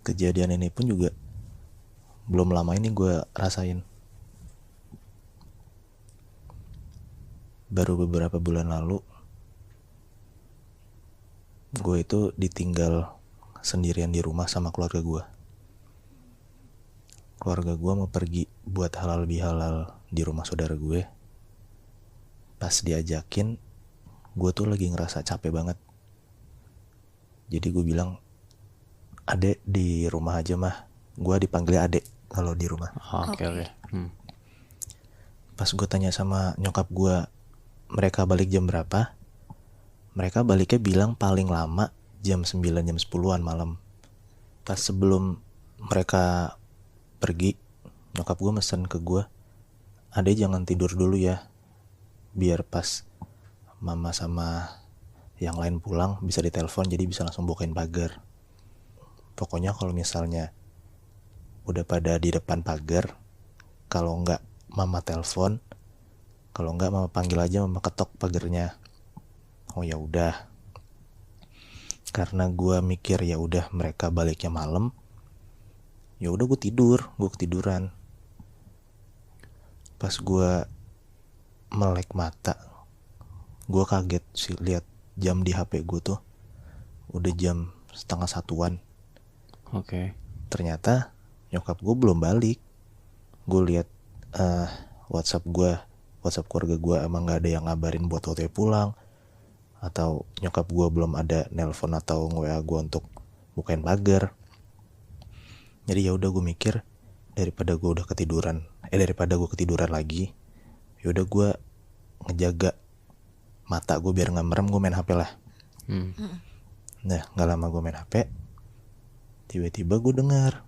kejadian ini pun juga belum lama ini gue rasain. Baru beberapa bulan lalu gue itu ditinggal sendirian di rumah sama keluarga gue. Keluarga gue mau pergi buat halal bihalal di rumah saudara gue. Pas diajakin, gue tuh lagi ngerasa capek banget. Jadi gue bilang, adek di rumah aja mah. Gue dipanggil adek kalau di rumah. Oke. Pas gue tanya sama nyokap gue, mereka balik jam berapa? Mereka baliknya bilang paling lama jam 9, jam 10-an malam. Pas sebelum mereka pergi, nyokap gue mesen ke gue, adek jangan tidur dulu ya, biar pas mama sama yang lain pulang bisa ditelepon, jadi bisa langsung bukain pagar. Pokoknya kalau misalnya udah pada di depan pagar, kalau enggak mama telepon, kalau enggak mama panggil aja, mama ketok pagarnya. Oh ya udah. Karena gue mikir ya udah mereka baliknya malam, ya udah gue ketiduran. Pas gue melek mata, gue kaget sih lihat jam di HP gue tuh udah jam 12:30-an. Oke. Ternyata nyokap gue belum balik. Gue lihat WhatsApp keluarga gue emang nggak ada yang ngabarin buat OTW pulang, atau nyokap gue belum ada nelpon atau WA gue untuk bukain pagar. Jadi ya udah gue mikir daripada gue ketiduran lagi, ya udah gue ngejaga mata gue biar nggak merem, gue main HP lah. Nah nggak lama gue main HP, tiba-tiba gue dengar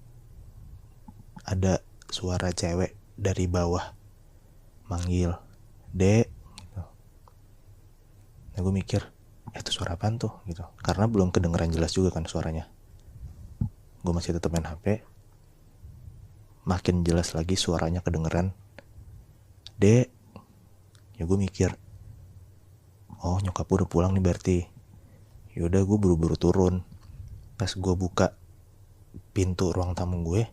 ada suara cewek dari bawah manggil, dek. Nah gue mikir, itu suara apaan tuh gitu, karena belum kedengeran jelas juga kan suaranya. Gue masih tetap main HP. Makin jelas lagi suaranya kedengeran, dek. Ya gue mikir, oh nyokap gue udah pulang nih berarti. Yaudah gue buru-buru turun. Pas gue buka pintu ruang tamu gue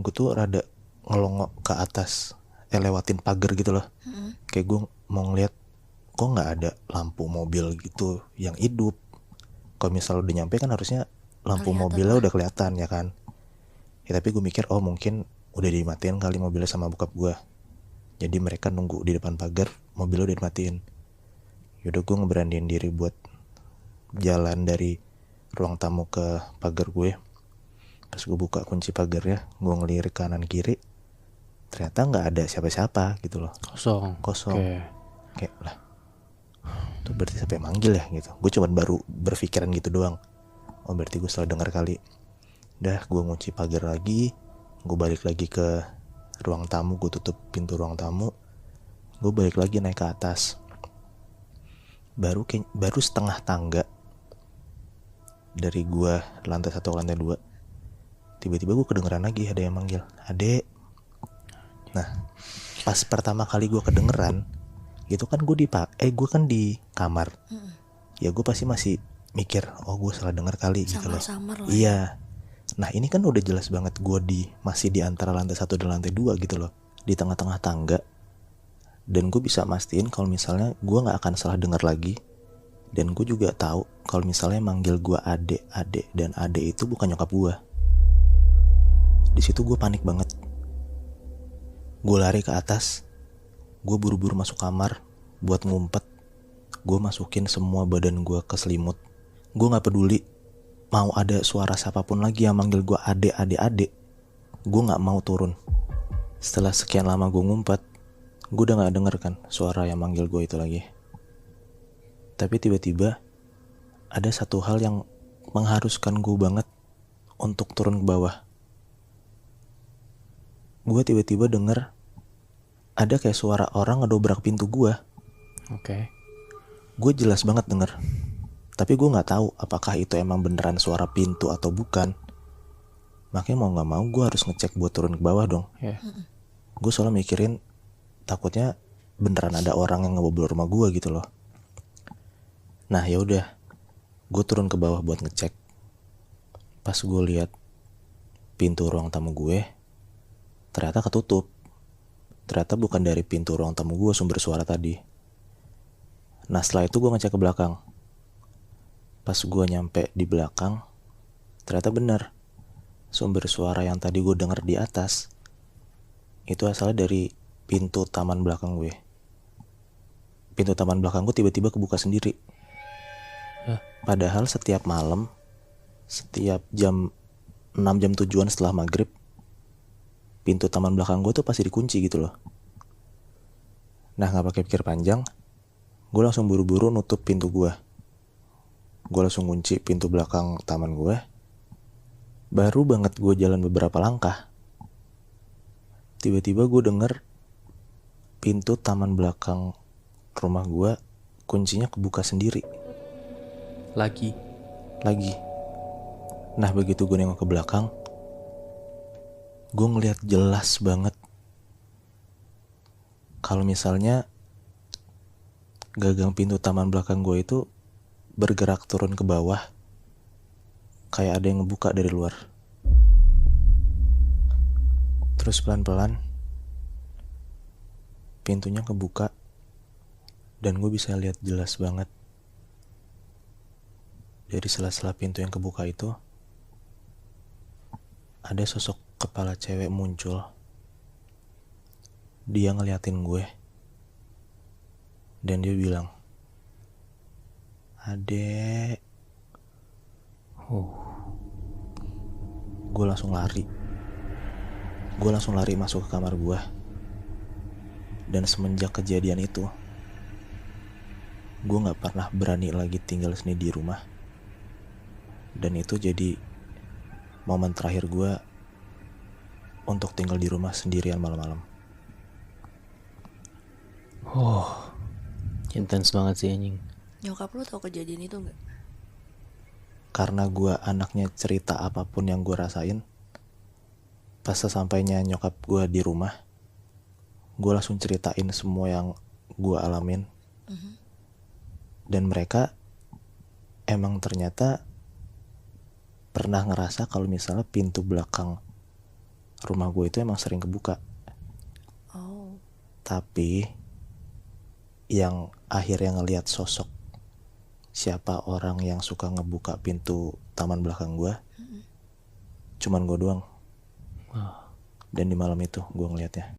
tuh rada ngelongok ke atas, lewatin pagar gitu loh. Kayak gue mau ngeliat, kok nggak ada lampu mobil gitu yang hidup. Kalau misalnya udah nyampe kan harusnya lampu mobilnya udah kelihatan ya kan. Ya tapi gue mikir, oh mungkin udah dimatiin kali mobilnya sama bokap gue. Jadi mereka nunggu di depan pagar, mobilnya udah dimatiin. Yaudah gue ngeberaniin diri buat jalan dari ruang tamu ke pagar gue. Pas gue buka kunci pagarnya, gue ngelirik kanan kiri, ternyata nggak ada siapa-siapa gitu loh. Kosong. Oke. Kayak lah, tuh berarti siapa yang manggil ya gitu. Gue cuma baru berpikiran gitu doang. Oh berarti gue salah dengar kali. Dah gue ngunci pagar lagi, gue balik lagi ke ruang tamu, gue tutup pintu ruang tamu, gue balik lagi naik ke atas. Baru setengah tangga dari gue lantai 1 ke lantai 2, tiba-tiba gue kedengeran lagi ada yang manggil, adek. Nah pas pertama kali gue kedengeran itu kan gue kan di kamar. Ya gue pasti masih mikir, oh gue salah dengar kali gitu loh. Iya. Nah ini kan udah jelas banget gue masih di antara lantai 1 dan lantai 2 gitu loh, di tengah-tengah tangga. Dan gue bisa mastiin kalau misalnya gue nggak akan salah dengar lagi. Dan gue juga tahu kalau misalnya manggil gue adek, dan adek itu bukan nyokap gue. Di situ gue panik banget. Gue lari ke atas, gue buru-buru masuk kamar buat ngumpet. Gue masukin semua badan gue ke selimut. Gue nggak peduli mau ada suara siapapun lagi yang manggil gue adek. Gue nggak mau turun. Setelah sekian lama gue ngumpet, gue udah nggak denger kan suara yang manggil gue itu lagi. Tapi tiba-tiba ada satu hal yang mengharuskan gue banget untuk turun ke bawah. Gue tiba-tiba denger ada kayak suara orang ngedobrak pintu gue. Oke. Gue jelas banget denger. Tapi gue nggak tahu apakah itu emang beneran suara pintu atau bukan. Makanya mau nggak mau gue harus ngecek buat turun ke bawah dong. Yeah. Gue selalu mikirin takutnya beneran ada orang yang ngebobol rumah gue gitu loh. Nah ya udah, gue turun ke bawah buat ngecek. Pas gue lihat pintu ruang tamu gue ternyata ketutup. Ternyata bukan dari pintu ruang tamu gue sumber suara tadi. Nah setelah itu gue ngecek ke belakang. Pas gue nyampe di belakang, ternyata benar. Sumber suara yang tadi gue denger di atas itu asalnya dari pintu taman belakang gue. Pintu taman belakang gue tiba-tiba kebuka sendiri. Padahal setiap malam, setiap jam 6 jam 7-an setelah maghrib, pintu taman belakang gue tuh pasti dikunci gitu loh. Nah gak pakai pikir panjang, gue langsung buru-buru nutup pintu gue. Gue langsung kunci pintu belakang taman gue. Baru banget gue jalan beberapa langkah, tiba-tiba gue denger pintu taman belakang rumah gue kuncinya kebuka sendiri. Lagi. Nah begitu gue nengok ke belakang, gue ngeliat jelas banget kalau misalnya gagang pintu taman belakang gue itu bergerak turun ke bawah, kayak ada yang ngebuka dari luar. Terus pelan-pelan pintunya kebuka dan gue bisa lihat jelas banget dari sela-sela pintu yang kebuka itu ada sosok kepala cewek muncul. Dia ngeliatin gue dan dia bilang, "Adek." Gue langsung lari masuk ke kamar gue. Dan semenjak kejadian itu, gue gak pernah berani lagi tinggal sendiri di rumah. Dan itu jadi momen terakhir gue untuk tinggal di rumah sendirian malam-malam. Intens banget sih anjing. Nyokap lu tahu kejadian itu nggak? Karena gue anaknya cerita apapun yang gue rasain, pas sesampainya nyokap gue di rumah, gue langsung ceritain semua yang gue alamin. Dan mereka emang ternyata pernah ngerasa kalau misalnya pintu belakang rumah gue itu emang sering kebuka. Tapi yang akhirnya ngelihat sosok siapa orang yang suka ngebuka pintu taman belakang gue, cuman gue doang. Dan di malam itu gue ngelihatnya.